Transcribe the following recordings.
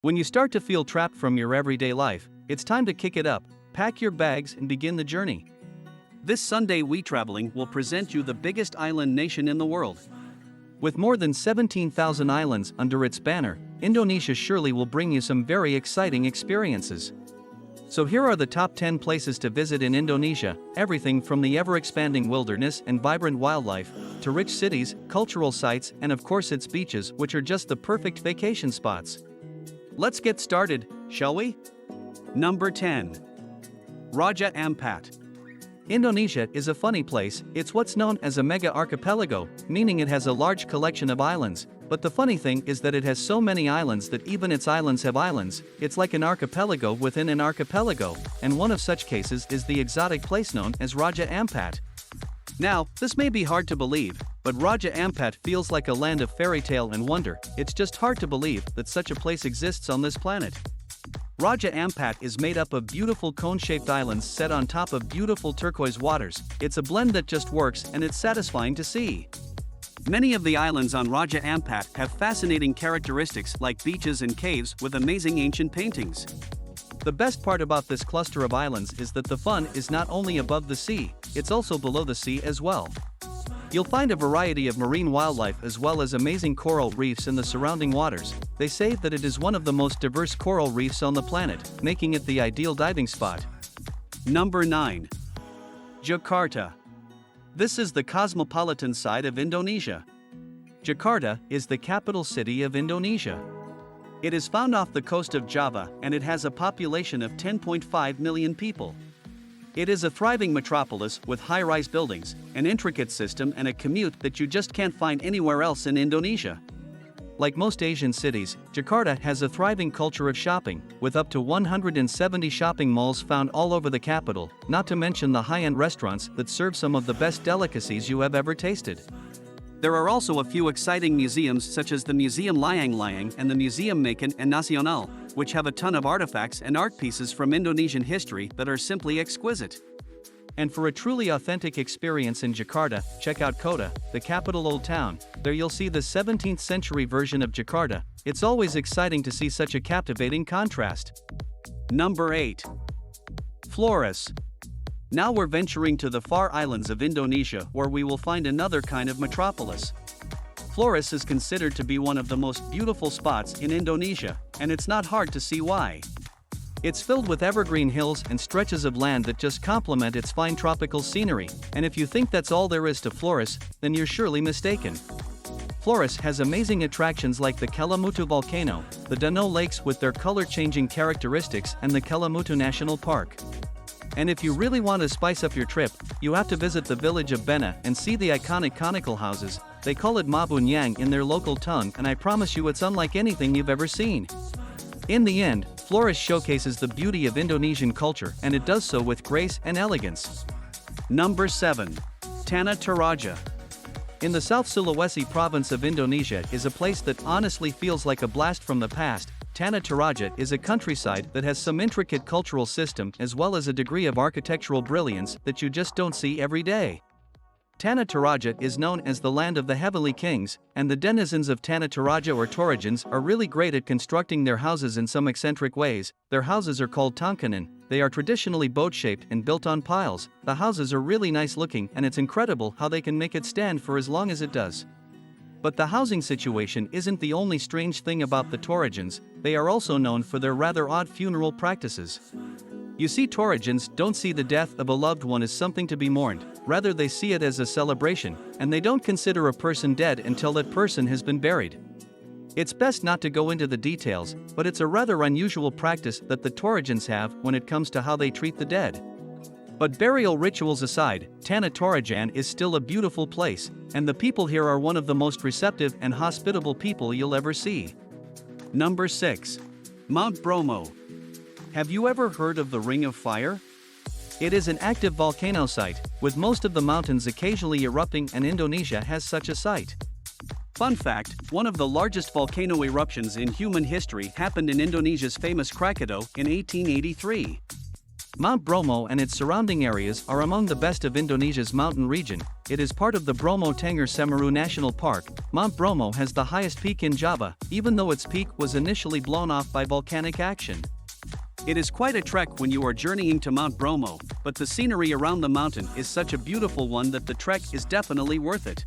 When you start to feel trapped from your everyday life, it's time to kick it up, pack your bags and begin the journey. This Sunday WeeTravelling will present you the biggest island nation in the world. With more than 17,000 islands under its banner, Indonesia surely will bring you some very exciting experiences. So here are the top 10 places to visit in Indonesia, everything from the ever-expanding wilderness and vibrant wildlife, to rich cities, cultural sites, and of course its beaches, which are just the perfect vacation spots. Let's get started, shall we? Number 10. Raja Ampat. Indonesia is a funny place. It's what's known as a mega archipelago, meaning it has a large collection of islands. But the funny thing is that it has so many islands that even its islands have islands. It's like an archipelago within an archipelago, and one of such cases is the exotic place known as Raja Ampat. Now, this may be hard to believe, but Raja Ampat feels like a land of fairy tale and wonder. It's just hard to believe that such a place exists on this planet. Raja Ampat is made up of beautiful cone-shaped islands set on top of beautiful turquoise waters. It's a blend that just works, and it's satisfying to see. Many of the islands on Raja Ampat have fascinating characteristics like beaches and caves with amazing ancient paintings. The best part about this cluster of islands is that the fun is not only above the sea, it's also below the sea as well. You'll find a variety of marine wildlife as well as amazing coral reefs in the surrounding waters. They say that it is one of the most diverse coral reefs on the planet, making it the ideal diving spot. Number 9. Jakarta. This is the cosmopolitan side of Indonesia. Jakarta is the capital city of Indonesia. It is found off the coast of Java and it has a population of 10.5 million people. It is a thriving metropolis with high-rise buildings, an intricate system and a commute that you just can't find anywhere else in Indonesia. Like most Asian cities, Jakarta has a thriving culture of shopping, with up to 170 shopping malls found all over the capital, not to mention the high-end restaurants that serve some of the best delicacies you have ever tasted. There are also a few exciting museums such as the Museum Layang Layang and the Museum Makan and Nasional, which have a ton of artifacts and art pieces from Indonesian history that are simply exquisite. And for a truly authentic experience in Jakarta, check out Kota, the capital old town. There you'll see the 17th century version of Jakarta. It's always exciting to see such a captivating contrast. Number 8. Flores. Now we're venturing to the far islands of Indonesia where we will find another kind of metropolis. Flores is considered to be one of the most beautiful spots in Indonesia, and it's not hard to see why. It's filled with evergreen hills and stretches of land that just complement its fine tropical scenery, and if you think that's all there is to Flores, then you're surely mistaken. Flores has amazing attractions like the Kelimutu volcano, the Danau lakes with their color-changing characteristics and the Kelimutu National Park. And if you really want to spice up your trip, you have to visit the village of Bena and see the iconic conical houses. They call it Mabunyang in their local tongue, and I promise you it's unlike anything you've ever seen. In the end, Flores showcases the beauty of Indonesian culture, and it does so with grace and elegance. Number 7. Tana Toraja. In the South Sulawesi province of Indonesia is a place that honestly feels like a blast from the past. Tana Toraja is a countryside that has some intricate cultural system as well as a degree of architectural brilliance that you just don't see every day. Tana Toraja is known as the land of the heavenly kings, and the denizens of Tana Toraja or Torajans are really great at constructing their houses in some eccentric ways. Their houses are called tangkanan. They are traditionally boat-shaped and built on piles. The houses are really nice looking, and it's incredible how they can make it stand for as long as it does. But the housing situation isn't the only strange thing about the Torajans. They are also known for their rather odd funeral practices. You see, Torajans don't see the death of a loved one as something to be mourned, rather they see it as a celebration, and they don't consider a person dead until that person has been buried. It's best not to go into the details, but it's a rather unusual practice that the Torajans have when it comes to how they treat the dead. But burial rituals aside, Tana Torajan is still a beautiful place, and the people here are one of the most receptive and hospitable people you'll ever see. Number 6. Mount Bromo. Have you ever heard of the Ring of Fire? It is an active volcano site, with most of the mountains occasionally erupting, and Indonesia has such a site. Fun fact, one of the largest volcano eruptions in human history happened in Indonesia's famous Krakatau in 1883. Mount Bromo and its surrounding areas are among the best of Indonesia's mountain region. It is part of the Bromo Tengger Semeru National Park. Mount Bromo has the highest peak in Java, even though its peak was initially blown off by volcanic action. It is quite a trek when you are journeying to Mount Bromo, but the scenery around the mountain is such a beautiful one that the trek is definitely worth it.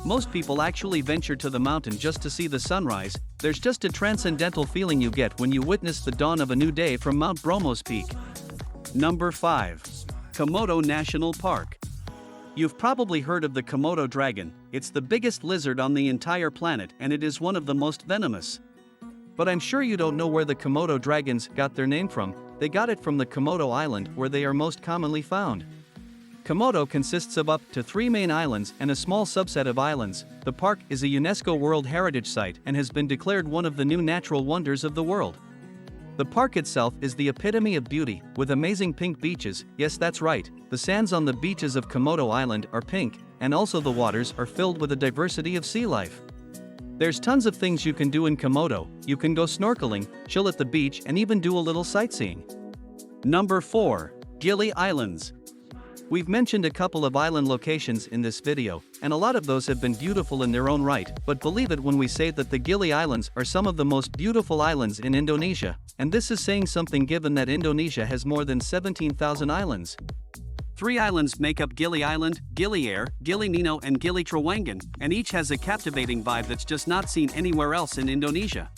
Most people actually venture to the mountain just to see the sunrise. There's just a transcendental feeling you get when you witness the dawn of a new day from Mount Bromo's peak. Number 5. Komodo National Park. You've probably heard of the Komodo dragon. It's the biggest lizard on the entire planet and it is one of the most venomous. But I'm sure you don't know where the Komodo dragons got their name from. They got it from the Komodo Island where they are most commonly found. Komodo consists of up to 3 main islands and a small subset of islands. The park is a UNESCO World Heritage Site and has been declared one of the new natural wonders of the world. The park itself is the epitome of beauty, with amazing pink beaches. Yes, that's right, the sands on the beaches of Komodo Island are pink, and also the waters are filled with a diversity of sea life. There's tons of things you can do in Komodo. You can go snorkeling, chill at the beach, and even do a little sightseeing. Number 4. Gili Islands. We've mentioned a couple of island locations in this video, and a lot of those have been beautiful in their own right, but believe it when we say that the Gili Islands are some of the most beautiful islands in Indonesia, and this is saying something given that Indonesia has more than 17,000 islands. 3 islands make up Gili Island, Gili Air, Gili Nino and Gili Trawangan, and each has a captivating vibe that's just not seen anywhere else in Indonesia.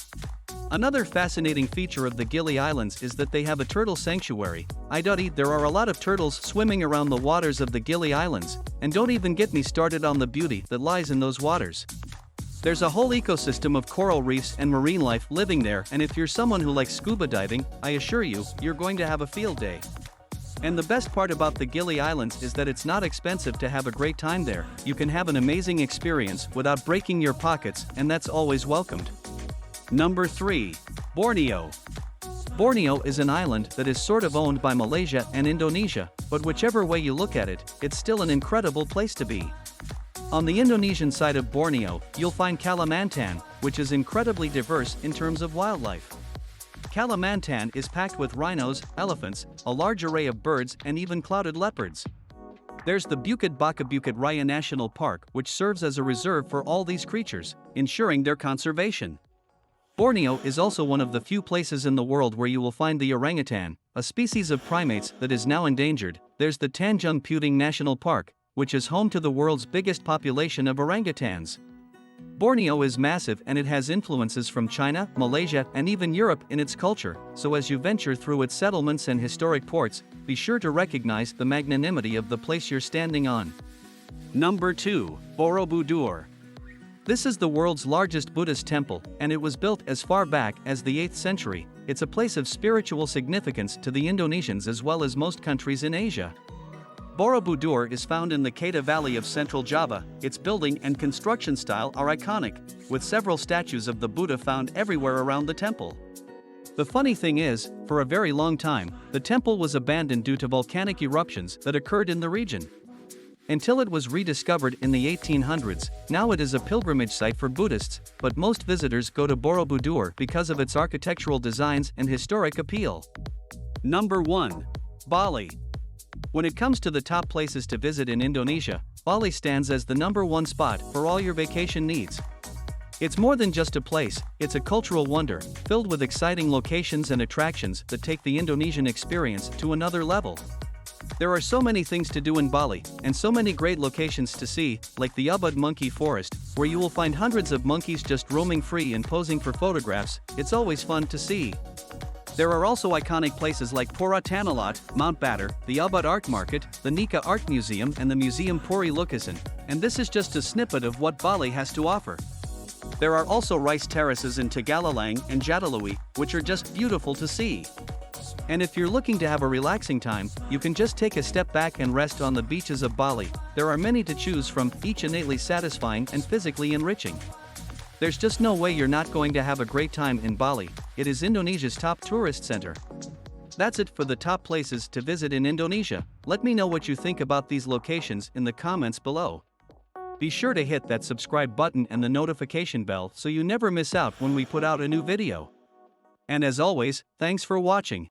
Another fascinating feature of the Gili Islands is that they have a turtle sanctuary. There are a lot of turtles swimming around the waters of the Gili Islands, and don't even get me started on the beauty that lies in those waters. There's a whole ecosystem of coral reefs and marine life living there, and if you're someone who likes scuba diving, I assure you, you're going to have a field day. And the best part about the Gili Islands is that it's not expensive to have a great time there. You can have an amazing experience without breaking your pockets, and that's always welcomed. Number 3. Borneo. Borneo is an island that is sort of owned by Malaysia and Indonesia, but whichever way you look at it, it's still an incredible place to be. On the Indonesian side of Borneo, you'll find Kalimantan, which is incredibly diverse in terms of wildlife. Kalimantan is packed with rhinos, elephants, a large array of birds, and even clouded leopards. There's the Bukit Baka Bukit Raya National Park, which serves as a reserve for all these creatures, ensuring their conservation. Borneo is also one of the few places in the world where you will find the orangutan, a species of primates that is now endangered. There's the Tanjung Puting National Park, which is home to the world's biggest population of orangutans. Borneo is massive and it has influences from China, Malaysia, and even Europe in its culture, so as you venture through its settlements and historic ports, be sure to recognize the magnanimity of the place you're standing on. Number 2. Borobudur. This is the world's largest Buddhist temple, and it was built as far back as the 8th century. It's a place of spiritual significance to the Indonesians as well as most countries in Asia. Borobudur is found in the Kedah Valley of central Java. Its building and construction style are iconic, with several statues of the Buddha found everywhere around the temple. The funny thing is, for a very long time, the temple was abandoned due to volcanic eruptions that occurred in the region. Until it was rediscovered in the 1800s, now it is a pilgrimage site for Buddhists, but most visitors go to Borobudur because of its architectural designs and historic appeal. Number 1. Bali. When it comes to the top places to visit in Indonesia, Bali stands as the number 1 spot for all your vacation needs. It's more than just a place, it's a cultural wonder, filled with exciting locations and attractions that take the Indonesian experience to another level. There are so many things to do in Bali, and so many great locations to see, like the Ubud Monkey Forest, where you will find hundreds of monkeys just roaming free and posing for photographs. It's always fun to see. There are also iconic places like Pura Tanalot, Mount Batur, the Ubud Art Market, the Nika Art Museum and the Museum Puri Lukisan, and this is just a snippet of what Bali has to offer. There are also rice terraces in Tagalalang and Jatiluwi, which are just beautiful to see. And if you're looking to have a relaxing time, you can just take a step back and rest on the beaches of Bali. There are many to choose from, each innately satisfying and physically enriching. There's just no way you're not going to have a great time in Bali. It is Indonesia's top tourist center. That's it for the top places to visit in Indonesia. Let me know what you think about these locations in the comments below. Be sure to hit that subscribe button and the notification bell so you never miss out when we put out a new video. And as always, thanks for watching.